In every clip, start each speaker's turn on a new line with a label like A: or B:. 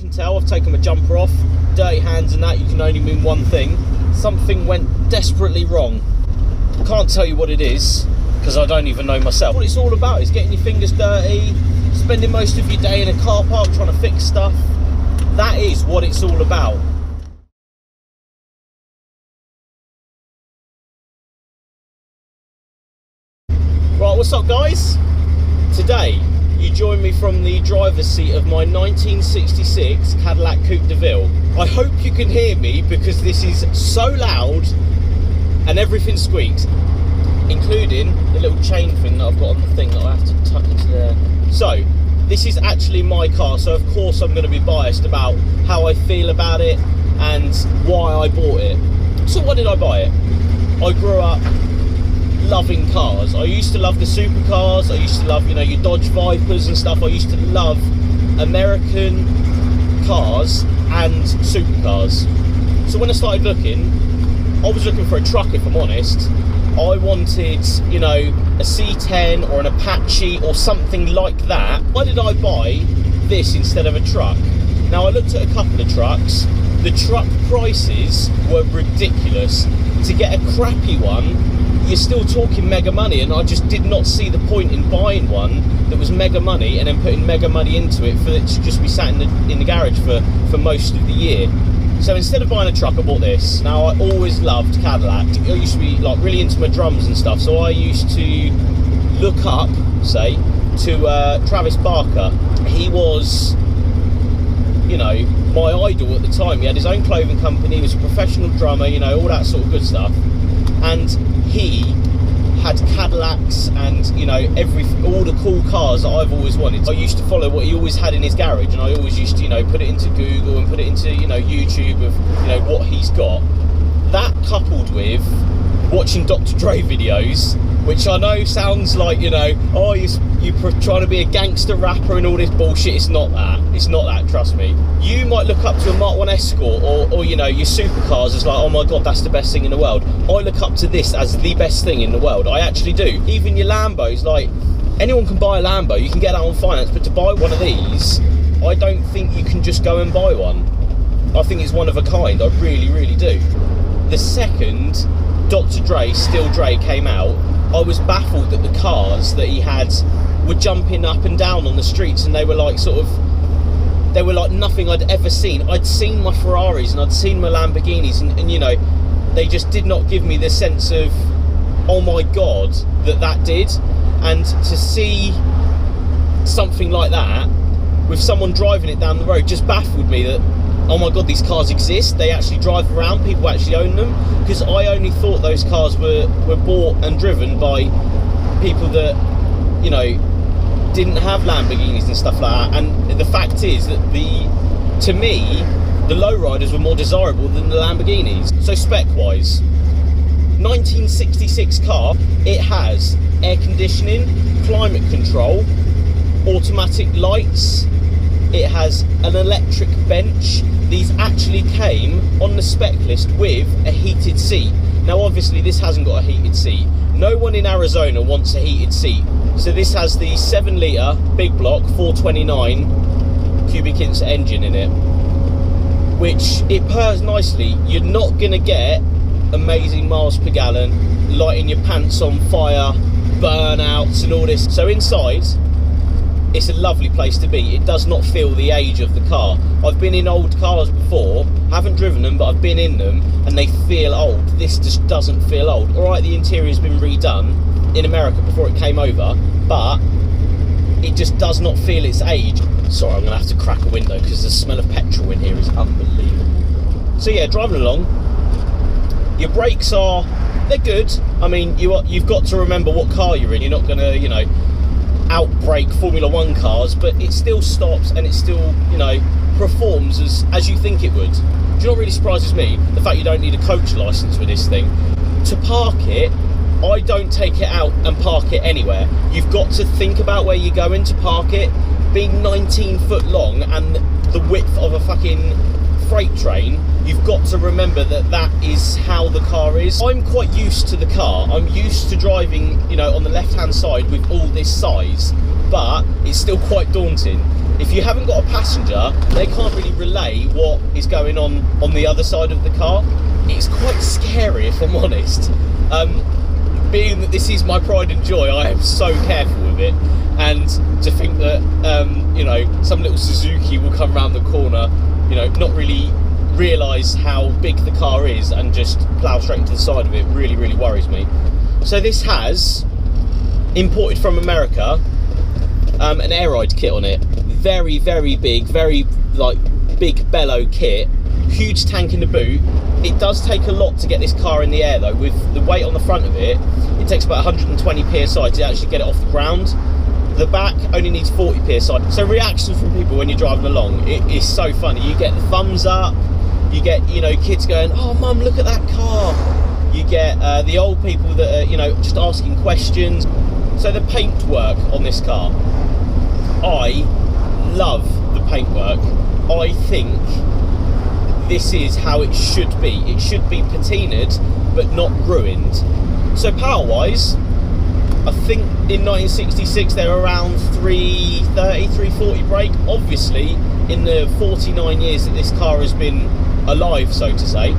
A: can tell, I've taken my jumper off, dirty hands and that, you can only mean one thing. Something went desperately wrong. Can't tell you what it is, because I don't even know myself. What it's all about is getting your fingers dirty, spending most of your day in a car park trying to fix stuff. That is what it's all about. Right, what's up guys? Today, you join me from the driver's seat of my 1966 Cadillac Coupe Deville. I hope you can hear me because this is so loud and everything squeaks, including the little chain thing that I've got on the thing that I have to tuck into there. So, this is actually my car, so of course I'm going to be biased about how I feel about it and why I bought it. So why did I buy it? I grew up loving cars. I used to love the supercars. I used to love, you know, your Dodge Vipers and stuff. I used to love American cars and supercars. So when I started looking, I was looking for a truck, if I'm honest. I wanted, you know, a C10 or an Apache or something like that. Why did I buy this instead of a truck? Now, I looked at a couple of trucks. The truck prices were ridiculous. To get a crappy one, you're still talking mega money, and I just did not see the point in buying one that was mega money and then putting mega money into it for it to just be sat in the garage for most of the year. So instead of buying a truck, I bought this. Now, I always loved Cadillac. I used to be like really into my drums and stuff, so I used to look up, say, to Travis Barker. He was, you know, my idol at the time. He had his own clothing company, he was a professional drummer, you know, all that sort of good stuff. And he had Cadillacs and, you know, all the cool cars that I've always wanted. I used to follow what he always had in his garage, and I always used to, you know, put it into Google and put it into, you know, YouTube of, you know, what he's got. That coupled with watching Dr. Dre videos, which I know sounds like, you know, oh, you're trying to be a gangster rapper and all this bullshit. It's not that. It's not that, trust me. You might look up to a Mark 1 Escort or you know, your supercars as like, oh my God, that's the best thing in the world. I look up to this as the best thing in the world. I actually do. Even your Lambos, like, anyone can buy a Lambo. You can get that on finance, but to buy one of these, I don't think you can just go and buy one. I think it's one of a kind. I really, really do. The second Dr. Dre, Still Dre came out, I was baffled that the cars that he had were jumping up and down on the streets, and they were like they were like nothing I'd ever seen. I'd seen my Ferraris and I'd seen my Lamborghinis, and you know, they just did not give me this sense of, oh my God, that did. And to see something like that with someone driving it down the road just baffled me that, oh my God, these cars exist, they actually drive around, people actually own them, because I only thought those cars were bought and driven by people that, you know, didn't have Lamborghinis and stuff like that. And the fact is that to me, the lowriders were more desirable than the Lamborghinis. So spec-wise, 1966 car, it has air conditioning, climate control, automatic lights, it has an electric bench. These actually came on the spec list with a heated seat. Now obviously this hasn't got a heated seat. No one in Arizona wants a heated seat. So this has the 7 litre big block 429 cubic inch engine in it, which it purrs nicely. You're not gonna get amazing miles per gallon, lighting your pants on fire, burnouts and all this. So inside, it's a lovely place to be. It does not feel the age of the car. I've been in old cars before, haven't driven them, but I've been in them, and they feel old. This just doesn't feel old. All right, the interior's been redone in America before it came over, but it just does not feel its age. Sorry, I'm gonna have to crack a window because the smell of petrol in here is unbelievable. So yeah, driving along, your brakes they're good. I mean, you've got to remember what car you're in. You're not gonna, you know, outbrake Formula 1 cars, but it still stops and it still, you know, performs as you think it would. Do you know what really surprises me? The fact you don't need a coach license with this thing. To park it, I don't take it out and park it anywhere. You've got to think about where you're going to park it. Being 19 foot long and the width of a fucking freight train, you've got to remember that is how the car is. I'm quite used to the car. I'm used to driving, you know, on the left hand side with all this size, but it's still quite daunting. if you haven't got a passenger, they can't really relay what is going on the other side of the car. It's quite scary, if I'm honest. Being that this is my pride and joy, I am so careful with it. And to think that, you know, some little Suzuki will come around the corner, you know, not really realise how big the car is and just plough straight into the side of it, really, really worries me. So this has, imported from America, an air ride kit on it. Very, very big, very, like, big bellow kit. Huge tank in the boot. It does take a lot to get this car in the air though. With the weight on the front of it, it takes about 120 psi to actually get it off the ground. The back only needs 40 psi. So reactions from people when you're driving along, it is so funny. You get the thumbs up, you get, you know, kids going, "Oh mum, look at that car." You get the old people that are, you know, just asking questions. So the paintwork on this car, I love the paintwork. I think this is how it should be. It should be patinaed, but not ruined. So power-wise, I think in 1966 they were around 330, 340 brake. Obviously, in the 49 years that this car has been alive, so to say,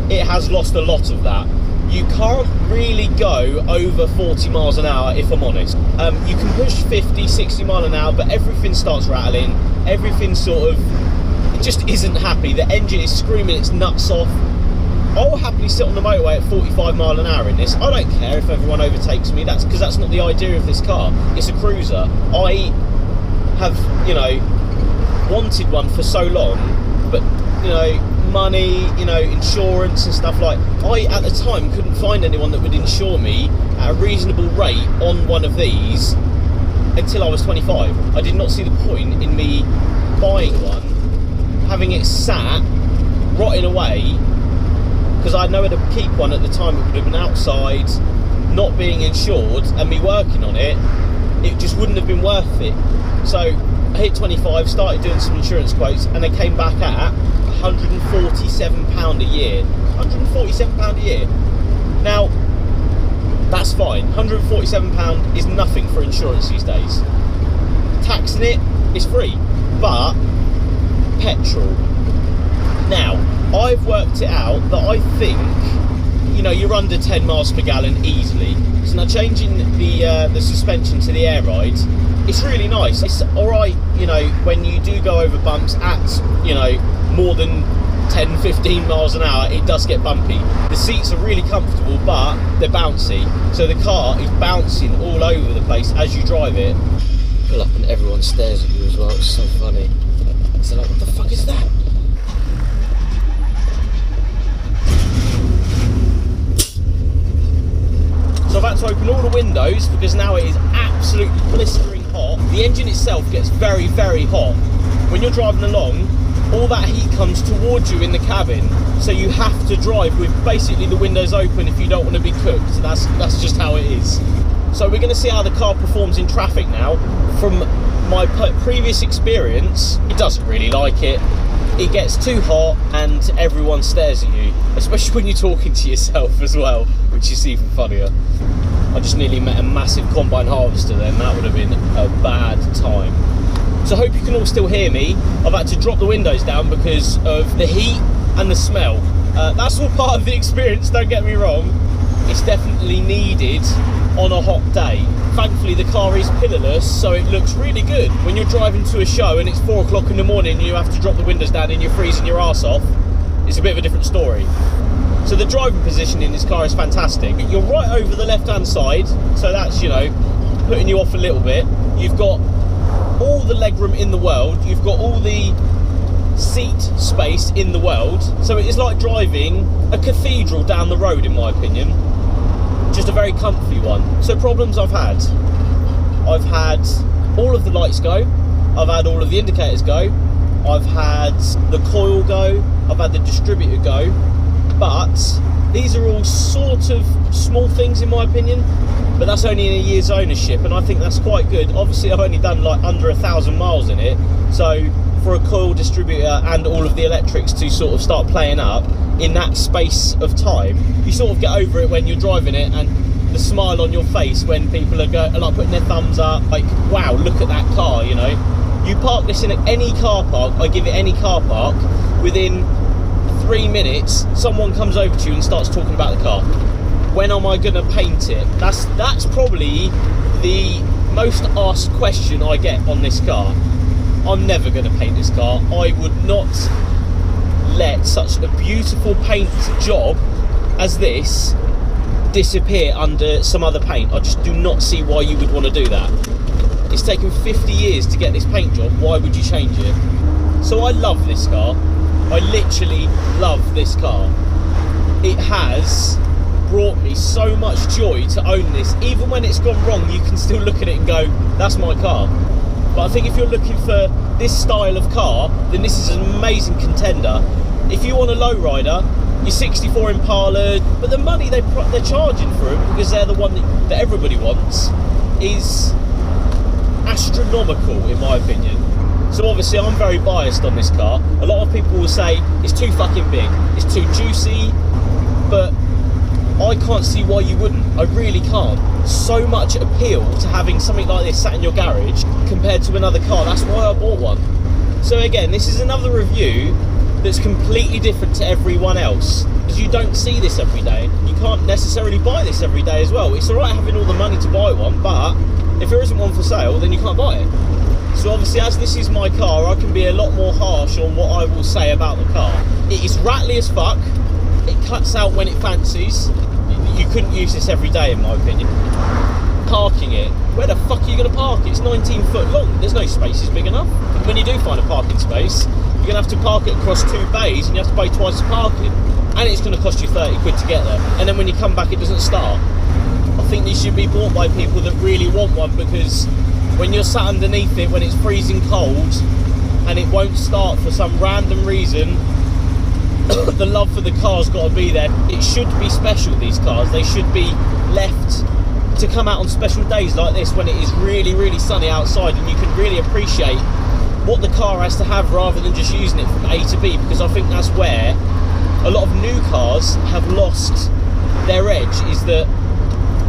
A: it has lost a lot of that. You can't really go over 40 miles an hour, if I'm honest. You can push 50, 60 mile an hour, but everything starts rattling. Everything sort of, it just isn't happy. The engine is screaming its nuts off. I'll happily sit on the motorway at 45 mile an hour in this. I don't care if everyone overtakes me. That's because that's not the idea of this car. It's a cruiser. I have, you know, wanted one for so long, but, you know, money, you know, insurance and stuff like. I at the time couldn't find anyone that would insure me at a reasonable rate on one of these until I was 25. I did not see the point in me buying one, having it sat, rotting away, because I had nowhere to keep one at the time. It would have been outside, not being insured, and me working on it, it just wouldn't have been worth it. So I hit 25, started doing some insurance quotes, and they came back at £147 a year. £147 a year. Now, that's fine. £147 is nothing for insurance these days. Taxing it is free, but petrol. Now, I've worked it out that I think, you know, you're under 10 miles per gallon easily. So now changing the suspension to the air ride, it's really nice. It's alright, you know, when you do go over bumps at, you know, more than 10, 15 miles an hour, it does get bumpy. The seats are really comfortable, but they're bouncy. So the car is bouncing all over the place as you drive it. Pull up and everyone stares at you as well. It's so funny. So like, what the fuck is that? So I've had to open all the windows because now it is absolutely blistering hot. The engine itself gets very, very hot. When you're driving along, all that heat comes towards you in the cabin, so you have to drive with basically the windows open if you don't want to be cooked. So that's just how it is. So we're going to see how the car performs in traffic now. From my previous experience, it doesn't really like it. It gets too hot and everyone stares at you, especially when you're talking to yourself as well, which is even funnier. I just nearly met a massive combine harvester then. That would have been a bad time. So I hope you can all still hear me. I've had to drop the windows down because of the heat and the smell. That's all part of the experience, don't get me wrong. It's definitely needed on a hot day. Thankfully the car is pillarless, so it looks really good. When you're driving to a show and it's 4 o'clock in the morning and you have to drop the windows down and you're freezing your arse off, it's a bit of a different story. So the driving position in this car is fantastic. You're right over the left hand side, so that's, you know, putting you off a little bit. You've got all the legroom in the world, you've got all the seat space in the world, so it is like driving a cathedral down the road in my opinion. Just a very comfy one. So problems I've had all of the lights go, I've had all of the indicators go, I've had the coil go, I've had the distributor go, but these are all sort of small things in my opinion, but that's only in a year's ownership, and I think that's quite good. Obviously I've only done like under 1,000 miles in it, so for a coil distributor and all of the electrics to sort of start playing up in that space of time, you sort of get over it when you're driving it, and the smile on your face when people are like putting their thumbs up, like, wow, look at that car, you know. You park this in any car park, I give it any car park, within 3 minutes, someone comes over to you and starts talking about the car. When am I going to paint it? That's probably the most asked question I get on this car. I'm never going to paint this car. I would not let such a beautiful paint job as this disappear under some other paint. I just do not see why you would want to do that. It's taken 50 years to get this paint job. Why would you change it? So I love this car. I literally love this car. It has brought me so much joy to own this. Even when it's gone wrong, you can still look at it and go, that's my car. But I think if you're looking for this style of car, then this is an amazing contender. If you want a lowrider, your 64 Impala, but the money they're charging for it, because they're the one that everybody wants, is astronomical in my opinion. So obviously I'm very biased on this car. A lot of people will say it's too fucking big, it's too juicy, but I can't see why you wouldn't. I really can't. So much appeal to having something like this sat in your garage compared to another car. That's why I bought one. So again, this is another review that's completely different to everyone else, because you don't see this every day. You can't necessarily buy this every day as well. It's alright having all the money to buy one, but if there isn't one for sale, then you can't buy it. So obviously, as this is my car, I can be a lot more harsh on what I will say about the car. It is rattly as fuck. It cuts out when it fancies. You couldn't use this every day in my opinion. Parking it, where the fuck are you going to park it? It's 19 foot long, there's no spaces big enough. When you do find a parking space, you're going to have to park it across 2 bays and you have to pay twice the parking, and it's going to cost you 30 quid to get there, and then when you come back it doesn't start. I think these should be bought by people that really want one, because when you're sat underneath it when it's freezing cold and it won't start for some random reason, the love for the car's got to be there. It should be special, these cars. They should be left to come out on special days like this when it is really, really sunny outside and you can really appreciate what the car has to have rather than just using it from A to B, because I think that's where a lot of new cars have lost their edge, is that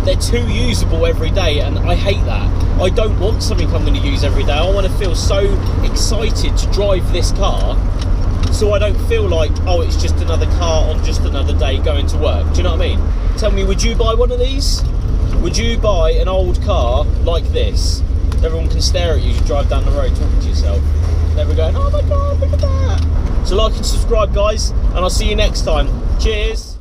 A: they're too usable every day, and I hate that. I don't want something I'm going to use every day. I want to feel so excited to drive this car, so I don't feel like, oh, it's just another car on just another day going to work. Do you know what I mean? Tell me, would you buy one of these? Would you buy an old car like this? Everyone can stare at you as you drive down the road talking to yourself. They'll be going, oh my god, look at that. So like and subscribe, guys, and I'll see you next time. Cheers.